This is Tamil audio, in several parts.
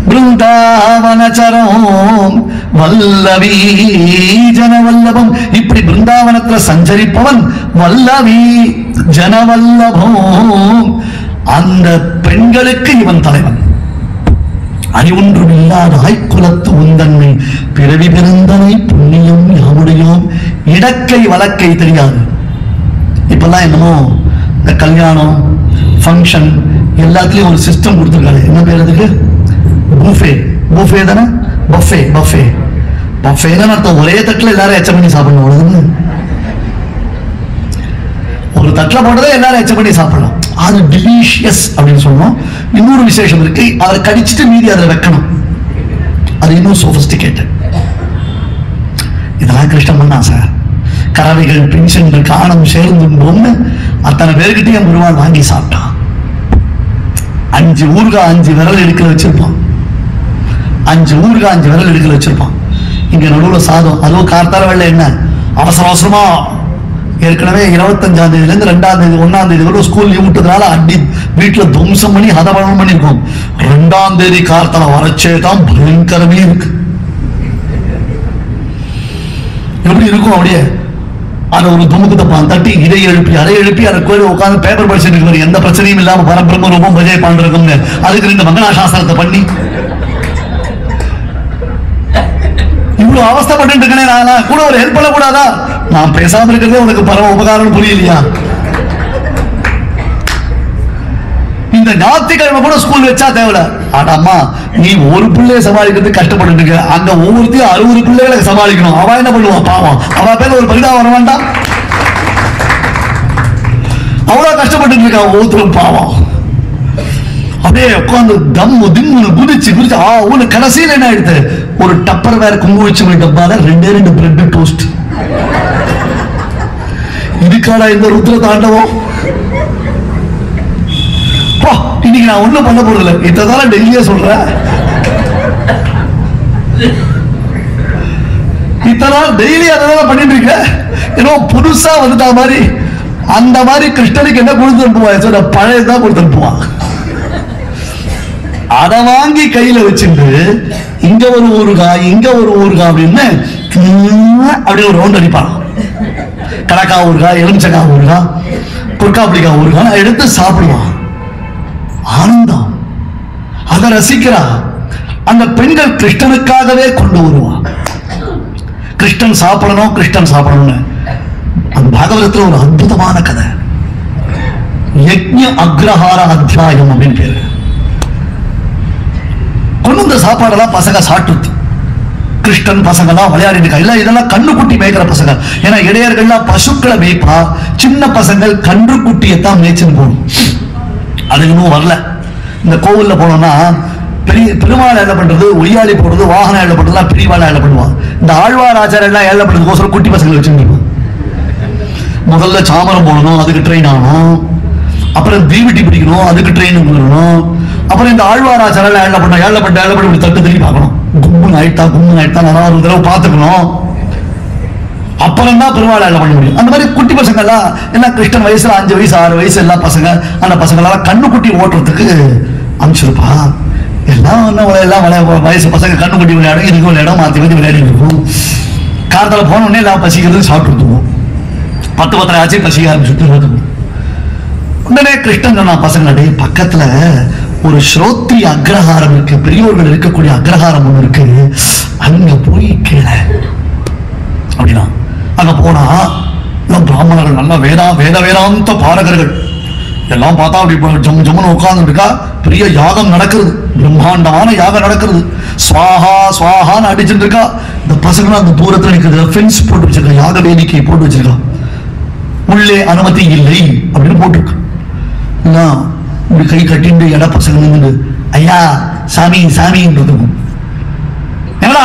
பிருந்தாவனச்சரம் வல்லவி ஜனவல்லபம். இப்படி பிருந்தாவனத்துல சஞ்சரிப்பவன் வல்லவி ஜனவல்லபம். அந்த பெண்களுக்கு இவன் தலைவன். அறிவொன்றும் இல்லாத ஆய்குலத்து உந்தன்மை பிறவி பிறந்தனை புண்ணியம் யாமுடையோம். இடக்கை வழக்கை தெரியாது. இப்பெல்லாம் என்னமோ இந்த கல்யாணம் ஃபங்க்ஷன் எல்லாத்துலயும் ஒரு சிஸ்டம் கொடுத்துருக்காரு. என்ன பேர் அதுக்கு? புஃபே. புஃபே தானே? பஃபே. பஃபே பஃபேன்னு அர்த்தம் ஒரே தட்டில் எல்லாரும் எச்ச பண்ணி சாப்பிடணும். அவ்வளவுதானே? ஒரு தட்டில் போட்டதே எல்லாரும் எச்ச பண்ணி சாப்பிடலாம். அது டெலிஷியஸ் அப்படின்னு சொல்லணும். இன்னொரு விசேஷம் இருக்கு, அதை கடிச்சிட்டு மீதி அதில் வைக்கணும். அது இன்னும் சோபிஸ்டிகேட்டட். இதெல்லாம் கிருஷ்ணன் பண்ணா சார். கறவைகள் பென்ஷன்கள் காணம் சேர்ந்து ஒண்ணு அத்தனை பேருக்கிட்டையும் பெருமாள் வாங்கி சாப்பிட்டான். 5 ஊறுகாய் 5 விரல் எடுக்கல வச்சிருப்பான். 5 ஊறுகாய் 5 விரல் எடுக்கல வச்சிருப்பான். இங்க நடுவில் சாதம், அதுவும் கார்த்தால வெள்ளை என்ன அவசர அவசரமா ஏற்கனவே 25ஆம் தேதியிலேருந்து 2ஆம் தேதி 1ஆம் தேதி கூட ஸ்கூல் லீவ் விட்டதுனால அடி வீட்டில் துவம்சம் பண்ணி ஹதபலம் பண்ணியிருக்கோம். 2ஆம் தேதி கார்த்தால வரச்சே தான் பயங்கரமே இருக்கு. எப்படி இருக்கும்? அப்படியே அதை ஒரு துமுக்கு தப்பான் தட்டி இதை எழுப்பி அதை எழுப்பி அதை கோயில் உட்காந்து பேப்பர் படிச்சுட்டு இருக்கிற எந்த பிரச்சனையும் இல்லாம பரபிரம்ம ரூபம் பஜை பண்றதுன்னு அதுக்கு 2 மங்களாசாசனத்தை பண்ணி இவ்வளவு அவஸ்தைப்பட்டு இருக்கனே. நான் கூட ஒரு ஹெல்ப் பண்ணக்கூடாதா? நான் பேசாம இருக்கிறதே உனக்கு பரம உபகாரம், புரியலையா? இந்த ஞாயிற்றுக்கிழமை கூட ஸ்கூல் வச்சா தேவையில்ல. ஆடாமா நீ ஒரு பிள்ளைய சமாளிக்கிறது கஷ்டப்பட்டு இருக்க, அங்க ஒவ்வொருத்தையும் 60 பிள்ளைகளை சமாளிக்கணும். அவ என்ன பண்ணுவா பாவம்? அவ பேர்ல ஒரு பரிதா வர வேண்டாம்? அவ்வளவு கஷ்டப்பட்டு இருக்கா ஒவ்வொருத்தரும் பாவம். அப்படியே உட்காந்து தம்மு திம்மு குதிச்சு குதிச்சு ஒண்ணு. கடைசியில் என்ன ஆயிடுது? ஒரு டப்பர் வேற குங்கு வச்சு டப்பால 2 பிரெட் டோஸ்ட். இதுக்கான இந்த ருத்ர தாண்டவம். இன்னைக்கு நான் ஒண்ணும் பண்ண போறதில்லை. இத்தனை டெய்லியே சொல்றேன். இத்தனை நாள் டெய்லி அதான் பண்ணிட்டு இருக்க. ஏதோ புதுசா வந்துட்டா மாதிரி. அந்த மாதிரி கிருஷ்ணனுக்கு என்ன கொடுத்து அனுப்புவா? பழையதான் கொடுத்து அனுப்புவான். அதை வாங்கி கையில வச்சுட்டு இங்க ஒரு ஊறுகாய் இங்க ஒரு ஊறுகாய் அப்படின்னு அப்படி ஒரு ரவுண்ட் அடிப்பான். கடக்காய் ஊறுகாய், எலுமிச்சக்காய் ஊறுகாய், குறுக்காப்பிடிக்காய் ஊறுகாய் எடுத்து சாப்பிடுவான். ஆனந்தம். அதை ரசிக்கிறா. அந்த பெண்கள் கிருஷ்ணனுக்காகவே கொண்டு வருவான். கிருஷ்ணன் சாப்பிடணும், கிருஷ்ணன் சாப்பிடணும்னு. அந்த பாகவதத்துல ஒரு அற்புதமான கதை. யஜ்ஞ அக்ரஹார அத்தியாயம் அப்படின்னு பேரு. கொண்டு வந்த சாப்பாடெல்லாம் பசங்க சாப்பிட்டு கிருஷ்ணன் பசங்கெல்லாம் விளையாடிட்டு இருக்கா. இல்ல இதெல்லாம் கண்ணுக்குட்டி மேய்க்கிற பசங்க. ஏன்னா இடையர்கள்லாம் பசுக்களை மேய்ப்பா, சின்ன பசங்கள் கன்றுக்குட்டியத்தான் மேய்ச்சுன்னு போகணும். அது இன்னும் வரல. இந்த கோவில்ல போனோம்னா பெருமாள் என்ன பண்றது, ஒய்யாளி போடுறது, வாகனம் ஏழை பண்றதுலாம் பெரியவாள் ஏழை பண்ணுவான். இந்த ஆழ்வார் ஆச்சாரம் எல்லாம் ஏழை பண்றதுக்கோசரம் குட்டி பசங்களை வச்சுருப்பான். முதல்ல சாமரம் போடணும், அதுக்கு ட்ரெயின் ஆகணும். அப்புறம் தீவிட்டி பிடிக்கணும், அதுக்கு ட்ரெயின் பண்ணணும். அப்புறம் இந்த ஆழ்வார் ஆச்சாரம் எல்லாம் ஏழை பண்ணி இப்படி தட்டு திரும்பி பார்க்கணும். கும்முன்னு ஆயிட்டா நல்லா ஒரு தடவை பார்த்துக்கணும். அப்புறம் தான் பெருமாள் எல்லாம் பண்ண முடியும். அந்த மாதிரி குட்டி பசங்க எல்லாம் எல்லாம் கிருஷ்ணன் வயசுல 5 வயசு 6 வயசு எல்லா பசங்க அந்த பசங்களால கண்ணுக்குட்டி ஓட்டுறதுக்கு அனுப்பிச்சிருப்பா. எல்லாம் வயசு பசங்க கண்ணுக்குட்டி விளையாடும், இதுக்கு விளையாடும், மாற்றி விளையாடி இருக்கும். காலத்தில் போன உடனே எல்லாம் பசிக்கிறது சாப்பிட்டுருவோம். 10 ஆச்சு பசிக்க ஆரம்பிச்சுட்டு உடனே கிருஷ்ணன் சொன்னா பசங்களுடைய பக்கத்துல ஒரு ஸ்ரோத்ரி அக்ரஹாரம் இருக்கு, பெரியோர்கள் இருக்கக்கூடிய அக்ரஹாரம் ஒண்ணு இருக்கு, அங்க போய் கீழே அப்படின்னா அங்க போனா பிராமணர்கள் நல்லா வேதாந்த பாரகர்கள் எல்லாம் பார்த்தா அப்படி ஜம்முன்னு உட்கார்ந்து இருக்கா. பெரிய யாகம் நடக்கிறது, பிரம்மாண்டமான யாகம் நடக்கிறது. ஸ்வாஹா ஸ்வாஹான்னு அடிச்சுட்டு இருக்கா. இந்த பசங்க அந்த தூரத்துல நிற்கிறது, ஃபென்ஸ் போட்டு வச்சிருக்கா, யாக வேடிக்கை போட்டு வச்சிருக்கா. உள்ளே அனுமதி இல்லை அப்படின்னு போட்டிருக்கு. இப்படி கை கட்டிட்டு இட பசங்க நின்று ஐயா சாமி சாமின்றது. ஏன்னா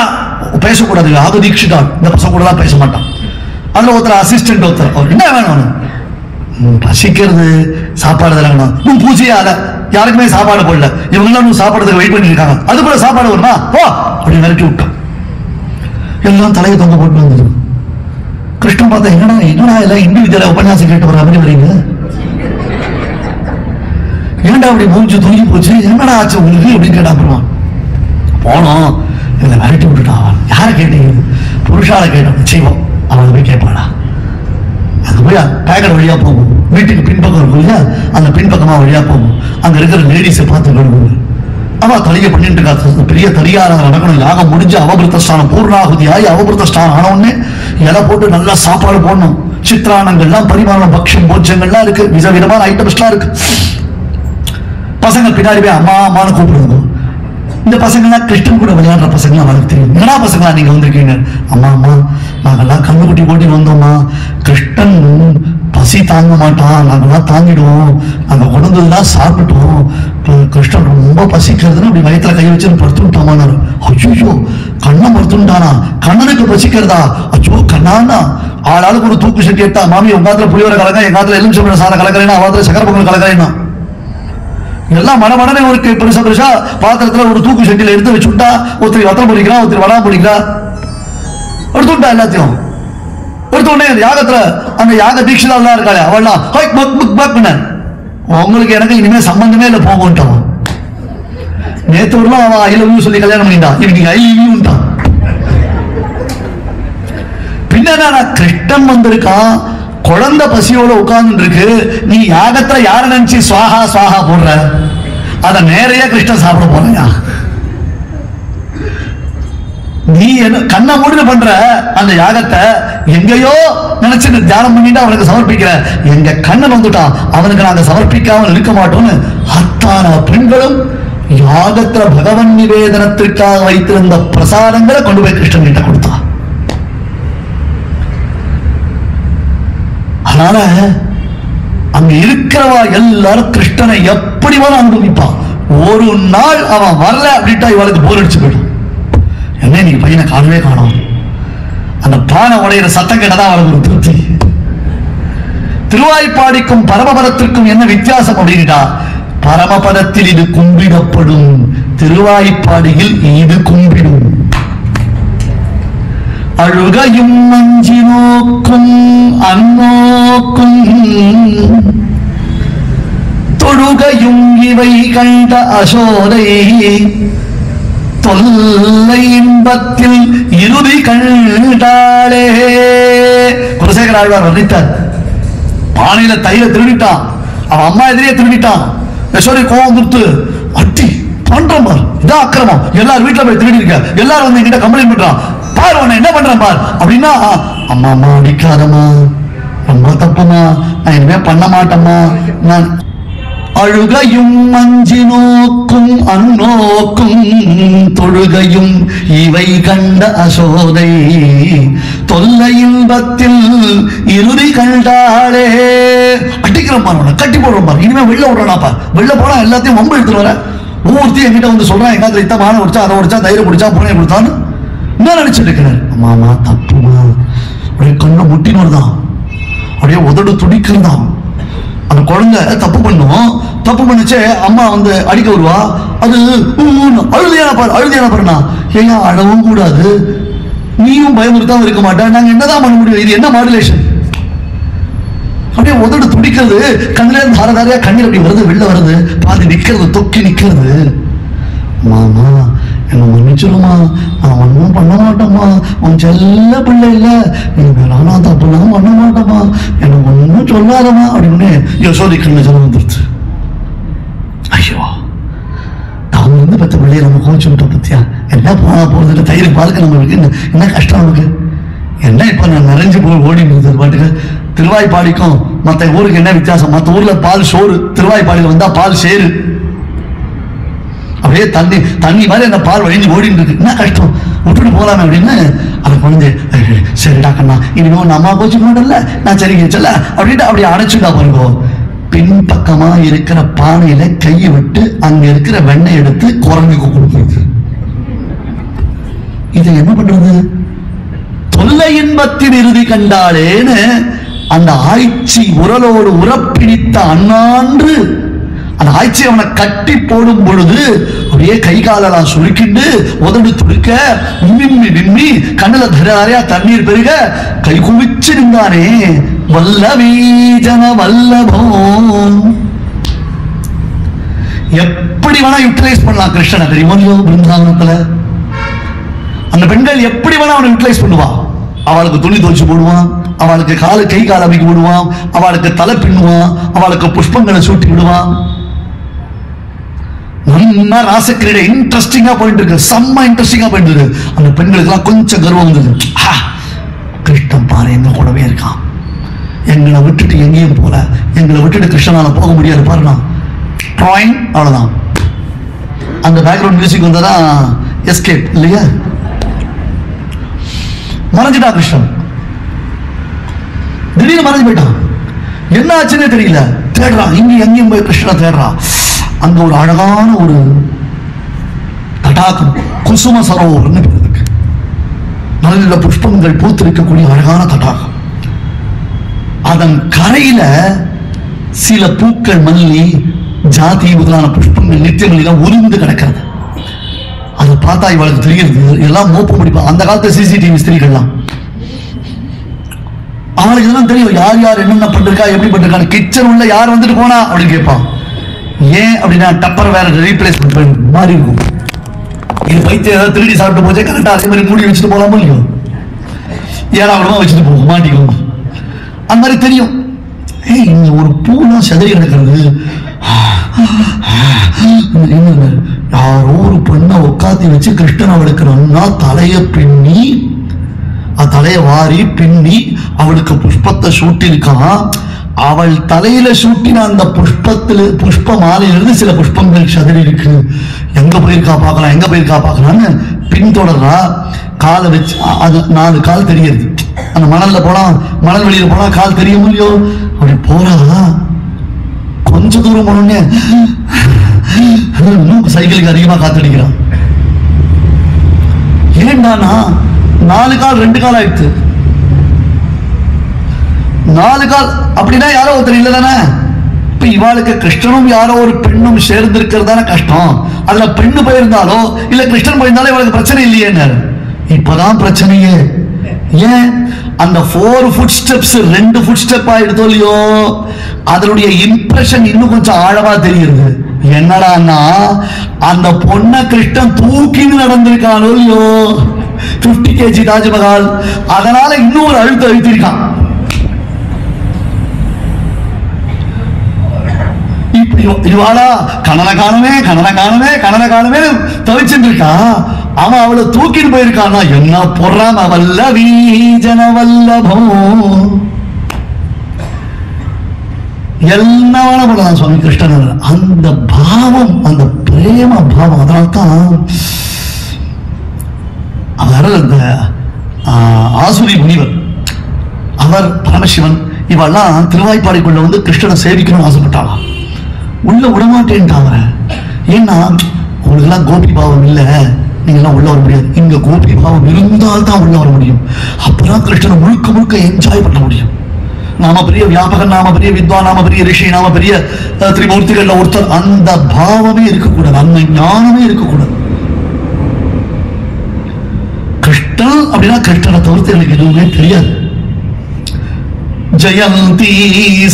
பேசக்கூடாது, யாக தீட்சிதான். இந்த பசங்க கூட தான் பேச மாட்டான். அதுல ஒருத்தர் அசிஸ்டன்ட் ஒருத்தர், அவர் என்ன வேணும் பசிக்கிறது சாப்பாடு தரணும், பூஜையால யாருக்குமே சாப்பாடு போடல, இவங்கெல்லாம் சாப்பாடுறதுக்கு வெயிட் பண்ணி இருக்காங்க, அதுக்குள்ள சாப்பாடு வருமா ஓ அப்படி மிரட்டி விட்டோம். எல்லாம் தலையை தொங்க போட்டு வந்தது. கிருஷ்ணன் பார்த்தா என்னடா எல்லாம் இண்டிவிஜுவலா உபன்யாசம் கேட்டு வர அப்படி வரீங்க, ஏன்டா அப்படி மூச்சு தூங்கி போச்சு, என்னடா ஆச்சு உங்களுக்கு அப்படின்னு கேட்டா. அப்புறம் ராதா கேட்டோம் செய்வோம், அவன் போய் கேட்பாடா. அது போய் பேக்கெட் வழியா போகும், வீட்டுக்கு பின்பக்கம் இருக்கும் இல்லையா, அந்த பின்பக்கமா வழியா போகும். அங்க இருக்கிற லேடிஸை பார்த்து கழுவுங்க. அவ தலிகை பண்ணிட்டு இருக்கா, பெரிய தலியாராக நடக்கணும். யாகம் முடிஞ்சு அவபிருத்த ஸ்தானம் பூர்ணாகுதி ஆகி அவபிருத்த ஸ்தானம் ஆன உடனே இலை போட்டு நல்லா சாப்பாடு போடணும். சித்திரானங்கள்லாம் பரிமாணம் பக்ஷம் போஜங்கள்லாம் இருக்கு, விதவிதமான ஐட்டம்ஸ்லாம் இருக்கு. பசங்க பின்னாடி போய் அம்மா அம்மான்னு கூப்பிடுங்க. இந்த பசங்கள்லாம் கிருஷ்ணன் கூட விளையாடுற பசங்களாம் அவளுக்கு தெரியும். என்னடா பசங்களா நீங்க வந்திருக்கீங்க? அம்மா அம்மா நாங்கெல்லாம் கண்ணுக்குட்டி போட்டி வந்தோம்மா, கிருஷ்ணன் பசி தாங்க மாட்டான், நாங்கெல்லாம் தாங்கிடுவோம், நாங்க கொண்டதுதான் சாப்பிட்டோம், கிருஷ்ணன் ரொம்ப பசிக்கிறதுன்னு அப்படி வயிற்றுல கை வச்சு படுத்துட்டாமான்னு. அச்சோ கண்ணை மறுத்துட்டானா? கண்ணனுக்கு பசிக்கிறதா? அச்சோ கண்ணானா? ஆளாளுக்கு ஒரு தூக்கு சட்டி எடுத்தா, மாமி உங்க காலத்துல புளியோரை கலக்க, என் காலத்துல எலுமிச்சம்பழம் சாதம் கலக்கிறேன்னா, அவத்துல சக்கர பொங்கல் கலக்கிறேன்னா, எல்லாம் மடமடனே ஒரு பெருசா பெருசா பாத்திரத்துல ஒரு தூக்கு சட்டியில எடுத்து வச்சுட்டா, ஒருத்தர் வத்தம் பொடிக்கிறா, ஒருத்தர் வடா பொடிக்கிறா, எடுத்துட்டா எல்லாத்தையும். எடுத்த உடனே யாகத்துல அந்த யாக தீட்சிதா இருக்காளே அவள்லாம் உங்களுக்கு எனக்கு இனிமே சம்பந்தமே இல்லை போகட்டான். நேத்து ஊர்லாம் அவன் ஐ லவ் யூ சொல்லி கல்யாணம் பண்ணிட்டான், இன்னைக்கு ஐ லவ் யூட்டான். பின்ன கிருஷ்ணன் வந்திருக்கான், குழந்தை பசியோட உட்கார்ந்து இருக்கு, நீ யாகத்துல யார நினைச்சு சுவாகா சுவாகா போடுற? அத நேரையா கிருஷ்ணன் சாப்பிட போறியா? நீ என்ன கண்ணை மூடி பண்ற அந்த யாகத்தை எங்கேயோ நினைச்சு தியானம் பண்ணிட்டு அவனுக்கு சமர்ப்பிக்கிற. எங்க கண்ணன் வந்துட்டான், அவனுக்கு நாங்க சமர்ப்பிக்காமல் இருக்க மாட்டோம்னு அத்தான பெண்களும் யாகத்துல பகவன் நிவேதனத்திற்காக வைத்திருந்த பிரசாதங்களை கொண்டு போய் கிருஷ்ணன் கிட்ட கொடுத்தான். அதனால அங்க இருக்கிறவா எல்லாரும் கிருஷ்ணனை எப்படி வேணும் அனுபவிப்பான். ஒரு நாள் அவன் வரல அப்படின்ட்டா இவளுக்கு போர் அடிச்சு போயிடும். என்ன நீ பையனை காணவே காணும், அந்த பானை உடையிற சத்தம் கேட்டதான் அவளுக்கு ஒரு திருப்தி. திருவாய்ப்பாடிக்கும் பரமபதத்திற்கும் என்ன வித்தியாசம் அப்படின்ட்டா, பரமபதத்தில் இது கும்பிடப்படும், திருவாய்ப்பாடியில் இது கும்பிடும். அழுகையும் அஞ்சி நோக்கும் அந்நோக்கும் தொழுகையும் இவை கண்ட அசோதை தொல்லை இன்பத்தில் இறுதி கண்டாளே. குலசேகர ஆழ்வார் வர்ணித்தார், பானையில தயிர திருடிட்டான், அவன் அம்மா எதிரே திருடிட்டான், யசோதை கோவம் கொடுத்து அட்டி பண்றான் பார், இதான் அக்கிரமம், எல்லாரும் வீட்டுல போய் திருடி இருக்க, எல்லாரும் வந்து என்கிட்ட கம்ப்ளைண்ட் பண்றான், பாரு உன்னை என்ன பண்றான் பார் அப்படின்னா, அம்மா அம்மா அடிக்காதம்மா, ரொம்ப தப்புமா, நான் இனிமே பண்ண மாட்டேம்மா. நான் அழுகையும் அஞ்சி நோக்கும் அந்நோக்கும் தொழுகையும் இவை கண்ட அசோதை தொல்லை இன்பத்தில் இறுதி கண்டாளே. அடிக்கிற பாரு, கட்டி போடுறோம் பாரு, இனிமே வெளில விடுறாப்பா, வெளில போனா எல்லாத்தையும் வம்பு எடுத்துட்டு வர. ஒவ்வொருத்தையும் என்கிட்ட வந்து சொல்றான், எங்காத்துல இத்த மானை உடிச்சா, அதை உடிச்சா, தைரியம் பிடிச்சா, பூனையை கொடுத்தான்னு என்ன நினைச்சிட்டு இருக்கிறார். அம்மாமா தப்புமா, அப்படியே கண்ணை முட்டின்னு வருதான், அப்படியே உதடு துடிக்கிறதான். அந்த குழந்தை தப்பு பண்ணும், தப்பு பண்ணிச்சே அம்மா வந்து அடிக்க வருவா, அது அழுதியான பாரு, அழுதியான பாருனா, ஏன் அழவும் கூடாது, நீயும் பயமுறுத்தாம இருக்க மாட்டேன், நாங்க என்னதான் பண்ண முடியும், இது என்ன மாடுலேஷன்? அப்படியே உதடு துடிக்கிறது, கண்ணில இருந்து தாரதாரியா கண்ணீர் அப்படி வருது, வெளில வருது, பாதி நிக்கிறது, தொக்கி நிக்கிறது. மாமா என்ன மன்னிச்சிருமா, நான் ஒன்றும் பண்ண மாட்டேம்மா, உன் செல்ல பிள்ளை இல்லை, எனக்கு நானா தப்புலாம் பண்ண மாட்டேம்மா, எனக்கு ஒன்றும் சொல்லாதம்மா அப்படின்னு யசோதை கண்ணு சொல்ல வந்துருச்சு. ஐயோ நாம இருந்து பத்த பிள்ளைய நம்ம கோச்சு விட்டோம் பத்தியா, என்ன போனா போறதுக்கு தயிர் பாலுக்கு நம்மளுக்கு என்ன கஷ்டம் நமக்கு என்ன. இப்ப நான் நிறைஞ்சு போய் ஓடி இருந்தது பாட்டுக்கு. திருவாய்ப்பாடிக்கும் மற்ற ஊருக்கு என்ன வித்தியாசம்? மற்ற ஊர்ல பால் சோறு, திருவாய்ப்பாடியில் வந்தா பால் சேரு, அப்படியே தண்ணி தண்ணி மாதிரி அந்த பால் வழிஞ்சு ஓடிட்டு இருக்கு. என்ன கஷ்டம், விட்டுட்டு போலாமே அப்படின்னு அந்த குழந்தை சரிடா கண்ணா, இனிமே ஒன்று அம்மா கோச்சு மாட்டல, நான் சரிங்க சொல்ல அப்படின்ட்டு அப்படியே அணைச்சுட்டா பாருங்க. பின்பக்கமா இருக்கிற பானையில கையை விட்டு அங்க இருக்கிற வெண்ணெய் எடுத்து குரங்குக்கு கொடுக்குறது. இதை என்ன பண்றது? தொல்லை இன்பத்தின் இறுதி கண்டாளேன்னு அந்த ஆய்ச்சி உரலோடு உரப்பிடித்த அண்ணான்று அந்த ஆய்ச்சி அவனை கட்டி போடும் பொழுது அப்படியே கை காலெல்லாம் சுருக்கிண்டு உதடு துடுக்க விம்மி விம்மி கண்ணுல தராரியா தண்ணீர் பெருக கை குவிச்சு நின்றானே. வல்லவீஜன வல்லபம். எப்படி வேணா யூட்டிலைஸ் பண்ணலாம் கிருஷ்ணனை தெரியுமோ? பிருந்தாவனத்துல அந்த பெண்கள் எப்படி வேணா அவனை யூட்டிலைஸ் பண்ணுவா. அவளுக்கு துணி துவச்சு போடுவான், அவளுக்கு கை கால் அமைக்க விடுவான், அவளுக்கு தலை பின்னுவான், அவளுக்கு புஷ்பங்களை சூட்டி விடுவான். நல்லா ராசக்கிரீடை இன்ட்ரெஸ்டிங்கா போயிட்டு இருக்கு, செம்ம இன்ட்ரெஸ்டிங்கா போயிட்டு இருக்கு. அந்த பெண்களுக்கு எல்லாம் கொஞ்சம் கர்வம் வந்தது. கிருஷ்ணன் பாரு எங்க கூடவே இருக்கான், எங்களை விட்டுட்டு எங்கேயும் போல, எங்களை விட்டுட்டு கிருஷ்ணனால போக முடியாது பாருனா, அவ்வளவுதான். அந்த பேக்ரவுண்ட் மியூசிக் வந்ததான் எஸ்கேப் இல்லையா? மறைஞ்சிட்டா கிருஷ்ணன், திடீர்னு மறைஞ்சு போயிட்டான். என்ன ஆச்சுன்னே தெரியல. தேடுறான், இங்க எங்கேயும் போய் கிருஷ்ணனை தேடுறான். அங்க ஒரு அழகான ஒரு தடாகம், குசும சரோவர்னு பேர் இருக்கு. நல்ல புஷ்பங்கள் பூத்திருக்கக்கூடிய அழகான தடாகம். அதன் கரையில சில பூக்கள், மல்லி, ஜாதி முதலான புஷ்பங்கள், நித்தியங்கள் உரிந்து கிடக்கிறது. அதை பார்த்தா இவளுக்கு தெரியுது, எல்லாம் மோப்ப முடிப்பா. அந்த காலத்து சிசிடிவி ஸ்திரீகள்லாம் அவளுக்கு இதெல்லாம் தெரியும், யார் யார் என்னென்ன பண்ணிருக்கா, எப்படி பண்ணிருக்காங்க. கிச்சன் உள்ள யார் வந்துட்டு போனா அப்படின்னு கேட்பான். ஏன் அப்படின்னா டப்பர் வேற ரீப்ளேஸ்மெண்ட் மாறி இருக்கும். இது பைத்தியம் ஏதாவது திருடி சாப்பிட்டு போச்சே, கரெக்டா அதே மாதிரி மூடி வச்சுட்டு போலாமோ இல்லையோ, ஏடாவிடமா வச்சுட்டு போகும், மாட்டிக்கும். அந்த மாதிரி தெரியும். இங்க ஒரு பூலாம் செதறி கிடக்கிறது. யாரோ ஒரு பெண்ணை உட்காத்தி வச்சு கிருஷ்ணன் அவளுக்கு நல்லா தலைய பின்னி, தலைய வாரி பின்னி அவளுக்கு புஷ்பத்தை சூட்டிருக்கான். அவள் தலையில சூட்டின அந்த புஷ்ப மாலையிலிருந்து சில புஷ்பங்கள் சதறி இருக்கு. எங்க போயிருக்கா பார்க்கலாம், எங்க போயிருக்கா பார்க்கலான்னு பின்தொடர்றா. காலை வச்சு, அது 4 கால் தெரியுது. அந்த மணல்ல போனா, மணல் வெளியில போனா கால் தெரிய முடியோ. அப்படி போறா, கொஞ்ச தூரம் போனோடனே சைக்கிளுக்கு அதிகமா காத்தடிக்கிறான். ஏன்டானா 4 கால் 2 கால் ஆயிடுச்சு. 4 கால் அப்படின்னா யாரோ ஒருத்தர் இல்ல தானே. இப்ப இவாளுக்கு கிருஷ்ணனும் யாரோ ஒரு பெண்ணும் சேர்ந்து இருக்கிறது தானே கஷ்டம். அதுல பெண்ணு போயிருந்தாலோ இல்ல கிருஷ்ணன் போயிருந்தாலும் இவளுக்கு பிரச்சனை இல்லையே. இப்பதான் பிரச்சனையே. ஏன் அந்த 4 ஃபுட் ஸ்டெப்ஸ் 2 ஃபுட் ஸ்டெப் ஆயிடுதோ இல்லையோ, அதனுடைய இம்ப்ரெஷன் இன்னும் கொஞ்சம் ஆழமா தெரியுது. என்னடான்னா அந்த பொண்ண கிருஷ்ணன் தூக்கின்னு நடந்திருக்கானோ இல்லையோ, 50 kg தாஜ்மஹால், அதனால இன்னும் ஒரு அழுத்திருக்கான். இவாளா கணனை காணவே தவிச்சுட்டு இருக்கா. அவன் அவளை தூக்கிட்டு போயிருக்கானா. என்ன பொறாம வல்லவி ஜனவல்லபோ, என்ன பண்ணலாம் சுவாமி கிருஷ்ணன். அந்த பாவம், அந்த பிரேம பாவம், அதனால்தான் அவர் அந்த ஆசுரி முனிவர், அவர் பரமசிவன், இவெல்லாம் திருவாய்ப்பாடிக்குள்ள வந்து கிருஷ்ணனை சேவிக்கணும்னு ஆசைப்பட்டாளாம். உள்ள விடமாட்டேன்ட்டாங்க. ஏன்னா உங்களுக்கு எல்லாம் கோபி பாவம் இல்லை, நீங்க எல்லாம் உள்ள வர முடியாது. இங்க கோபி பாவம் இருந்தால் தான் உள்ள வர முடியும். அப்பதான் கிருஷ்ணனை முழுக்க முழுக்க என்ஜாய் பண்ண முடியும். நாம பெரிய வியாபகன், நாம பெரிய வித்வான், நாம பெரிய ரிஷி, நாம பெரிய திரிமூர்த்திகள்ல ஒருத்தர், அந்த பாவமே இருக்கக்கூடாது, அந்த ஞானமே இருக்கக்கூடாது. கிருஷ்ணன் அப்படின்னா கிருஷ்ணனை தவிர்த்து எனக்கு எதுவுமே தெரியாது. ஜெயந்தி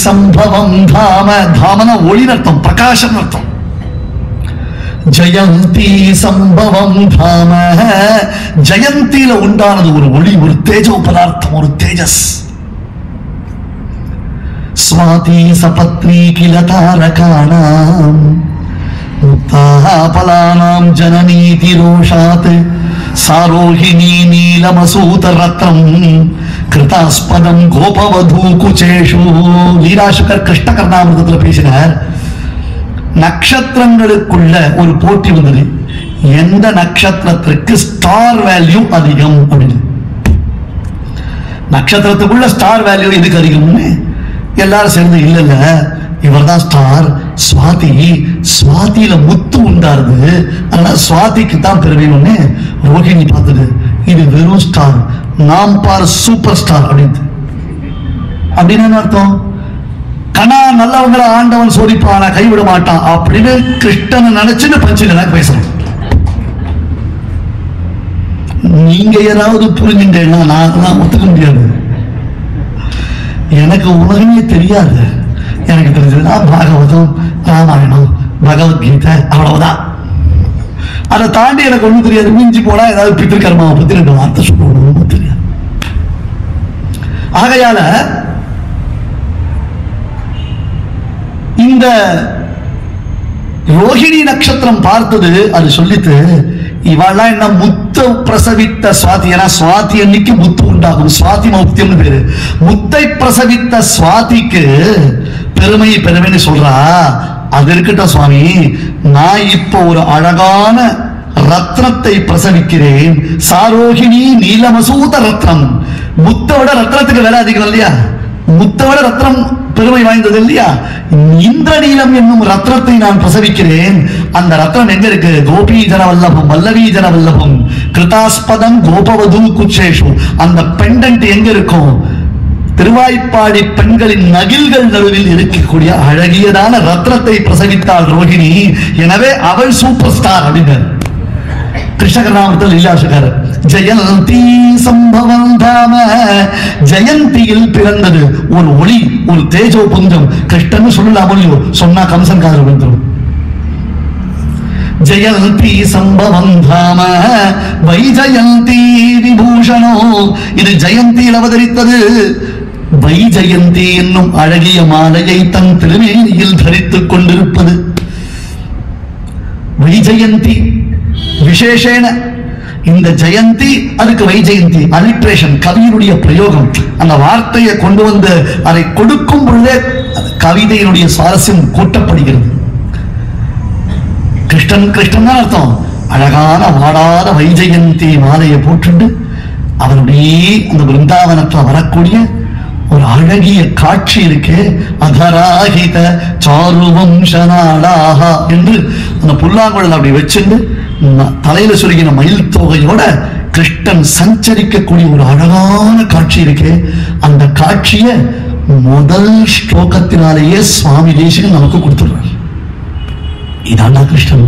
சம்பவம் தாம, தாமன ஒளி அர்த்தம், பிரகாசம் அர்த்தம். ஜெயந்தி சம்பவம் தாம, ஜெயந்தியில உண்டானது ஒரு ஒளி, ஒரு தேஜோ பதார்த்தம், ஒரு தேஜஸ். ஸ்வாதி சபத்னி கில தாரகாணாம் முக்தாபலானாம் ஜனநீதி ரோஷாத் சாரோஹிணி நீலமசூத ரத்னம் கிருதாஸ்பதம் கோபவதூ குச்சேஷு. லீலாசுகர் கிருஷ்ண கர்ணாமிர்தத்துல பேசினார். நட்சத்திரங்களுக்குள்ள ஒரு போட்டி வந்தது, எந்த நட்சத்திரத்திற்கு ஸ்டார் வேல்யூ அதிகம் அப்படின்னு. நட்சத்திரத்துக்குள்ள ஸ்டார் வேல்யூ எதுக்கு அதிகம்னு எல்லாரும் சேர்ந்து இல்ல இல்ல இவர் தான் ஸ்டார், சுவாதி, சுவாதியில முத்து உண்டாருது, அதனால சுவாதிக்கு தான் பெருமைன்னு ரோஹிணி பார்த்தது. இது வெறும் ஸ்டார், நாம் பார் சூப்பர் ஸ்டார் அப்படின்னு. அப்படின்னு என்ன அர்த்தம்? கணா நல்லவங்களை ஆண்டவன் சோதிப்பான கைவிட மாட்டான் அப்படின்னு கிருஷ்ணனை நினைச்சுன்னு பஞ்சு பேசணும். நீங்க யாராவது புரிஞ்சுட்டேன்னா நான் ஒத்துக்க முடியாது. எனக்கு உலகமே தெரியாது. எனக்கு தெரிஞ்சதுன்னா பாகவதம், ராமாயணம், பகவத்கீதை, அவ்வளவுதான். அதை தாண்டி எனக்கு ஒண்ணும் தெரியாது. மிஞ்சி போனா ஏதாவது பித்திருக்கர்மாவை பத்தி 2 வார்த்தை சொல்லணும் தெரியாது. ஆகையால இந்த ரோஹிணி நட்சத்திரம் பார்த்தது அது சொல்லித்து இவெல்லாம் என்ன முத்து பிரசவித்த சுவாதி, ஏன்னா சுவாதி அன்னைக்கு முத்து உண்டாகும், சுவாதி மௌக்தியம் பேரு. முத்தை பிரசவித்த சுவாதிக்கு பெருமைன்னு சொல்றா. அது இருக்கட்டும் சுவாமி, நான் இப்போ ஒரு அழகான ரத்னத்தை பிரசவிக்கிறேன். சாரோகிணி நீலமசூத ரத்னம். முத்தோட ரத்னத்துக்கு வேலை அதிகம் இல்லையா? முத்தோட ரத்னம் பெருமை வாய்ந்தது இல்லையா? இந்திரநீலம் என்னும் ரத்னத்தை நான் பிரசவிக்கிறேன். அந்த ரத்னம் எங்க இருக்கு? கோபி ஜனவல்லபம் வல்லவி ஜனவல்லபம் கிருதாஸ்பதம் கோபவது குச்சேஷு. அந்த பெண்டன்ட் எங்க இருக்கும்? திருவாய்ப்பாடி பெண்களின் நகில்கள் நடுவில் இருக்கக்கூடிய அழகியதான ரத்னத்தை பிரசவித்தாள் ரோஹிணி. எனவே அவள் சூப்பர் ஸ்டார் அப்படின்னு கிருஷ்ணகர்ணாமத்தில் லீலாசுகர். ஜெயந்தி சம்பவம் தாம, ஜெயந்தியில் பிறந்தது ஒரு ஒளி, ஒரு தேஜோ புஞ்சம். கிருஷ்ணன் சொல்லலாமோ இல்லையோ, சொன்னா கம்சன் காதல் வந்துடும். ஜெயந்தி சம்பவம் தாம வைஜயந்தி விபூஷணோ. இது ஜெயந்தியில் அவதரித்தது. வைஜயந்தி என்னும் அழகிய மாலையை தன் திருமேனியில் தரித்துக் கொண்டிருப்பது. வைஜயந்தி விசேஷேன, இந்த ஜெயந்தி அதுக்கு வைஜெயந்தி அலிட்ரேஷன், கவியினுடைய பிரயோகம். அந்த வார்த்தையை கொண்டு வந்து அதை கொடுக்கும் பொழுதே கவிதையினுடைய சுவாரஸ்யம் கூட்டப்படுகிறது. கிருஷ்ணன் தான் அர்த்தம். அழகான வாடாத வைஜெயந்தி மாலையை போட்டுண்டு அவனுடைய அந்த பிருந்தாவனத்தில் வரக்கூடிய ஒரு அழகிய காட்சி இருக்கு. அகராகித சாருவம்சனாளாக என்று அந்த புல்லாங்குழல் அப்படி வச்சுண்டு தலையில சுருகின மயில் தொகையோட கிருஷ்ணன் சஞ்சரிக்கக்கூடிய ஒரு அழகான காட்சி இருக்கு. அந்த காட்சியை முதல் ஸ்லோகத்தினாலேயே சுவாமி தேசிகன் நமக்கு கொடுத்துடுறார். இதாண்டா கிருஷ்ணன்,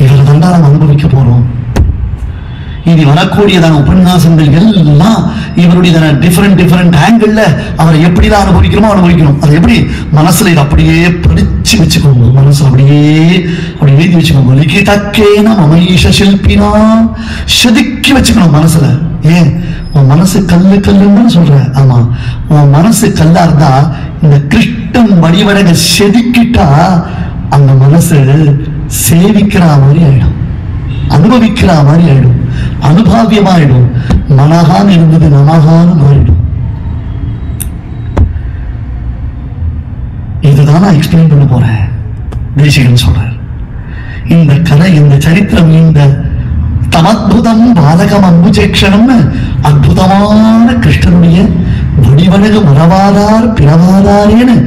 இவர் தாண்டா நாம் அனுபவிக்க போறோம். இனி வரக்கூடியதான உபன்யாசங்கள் எல்லாம் இவருடைய டிஃபரெண்ட் ஆங்கிள் அவரை எப்படிதான் அனுபவிக்கிறோமோ அனுபவிக்கணும். அது எப்படி மனசுல இது அப்படியே படிச்சு வச்சுக்கோங்க, மனசுல அப்படியே அப்படி எழுதி வச்சுக்கோங்க. லிகிதக்கேன மமீஷ சில்பினா, செதுக்கி வச்சுக்கணும் மனசுல. ஏன் உன் மனசு கல்லுன்னு சொல்ற? ஆமா, உன் மனசு கல்லா இருந்தா இந்த கிருஷ்ணன் வடிவடக செதுக்கிட்டா அந்த மனசு சேவிக்கிற மாதிரி ஆயிடும், அனுபவிக்கிற மாதிரி ஆயிடும், அனுபாவியமாயிடும். மனகான் இருந்தது நமகான்னு மாறிடும். இதுதான் நான் எக்ஸ்பிளைன் பண்ண போறேன். தேசிகன் சொல்றார், இந்த கதை, இந்த சரித்திரம், இந்த தமத்புதம் பாலகம் அம்புஜேக்ஷணம்னு அற்புதமான கிருஷ்ணனுடைய வடிவழகு மறவாதார் பிறவாதாரேன்னு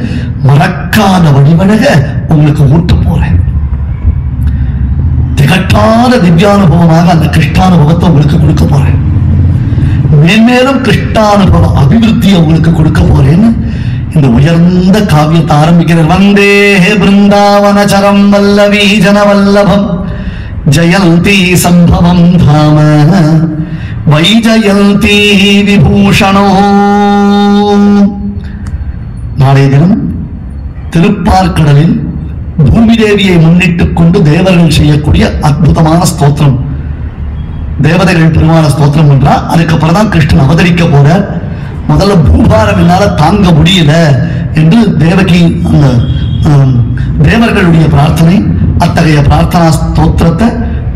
மறக்காத வடிவழக உங்களுக்கு ஊட்ட போறேன். திகட்டாத திவ்யானுபவமாக அந்த கிருஷ்ணானுபவத்தை உங்களுக்கு கொடுக்க போறேன். மேன்மேலும் கிருஷ்ணானுபவ அபிவிருத்தியை உங்களுக்கு கொடுக்க போறேன்னு இந்த உயர்ந்த காவியத்தை ஆரம்பிக்கிறார். வந்தே பிருந்தாவனச்சரம் வல்லவி ஜனவல்லபம் ஜெயந்தி சம்பவம் தாம வைஜயந்தி விபூஷணோ. நாளைய தினம் திருப்பார்கடலில் பூமி தேவியை முன்னிட்டுக் கொண்டு தேவர்கள் செய்யக்கூடிய அற்புதமான ஸ்தோத்திரம், தேவதைகள் பெருமான ஸ்தோத்திரம் என்றா. அதுக்கப்புறம் தான் கிருஷ்ணன் அவதரிக்க போற. முதல்ல பூபாரம் என்னால தாங்க முடியல என்று தேவகி அந்த தேவர்களுடைய பிரார்த்தனை, அத்தகைய பிரார்த்தனா ஸ்தோத்திரத்தை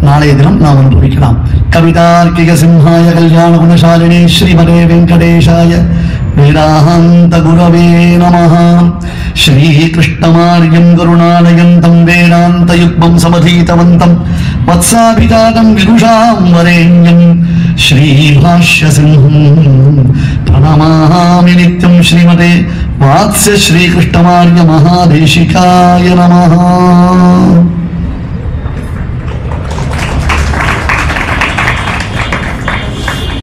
நாளைய தினம் நாம் அனுபவிக்கலாம். கவிதார்க்கிக சிம்ஹாய கல்யாண குணசாலினே ஸ்ரீமதே வெங்கடேஷாய வேதாந்த குரவே நமஹ. ஸ்ரீகிருஷ்ணமார்யம் கருணாலயந்தம் வேதாந்தயுக்மம் சமதீதவந்தம் வத்சாபிஜாதம் விதுஷாம் வரேண்யம் ஸ்ரீபாஷ்யசிம்ஹம் பிரணமாமி நித்யம். ஸ்ரீமதே வாத்ஸ்ய ஸ்ரீகிருஷ்ணமார்ய மகாதேசிகாய நமஹ.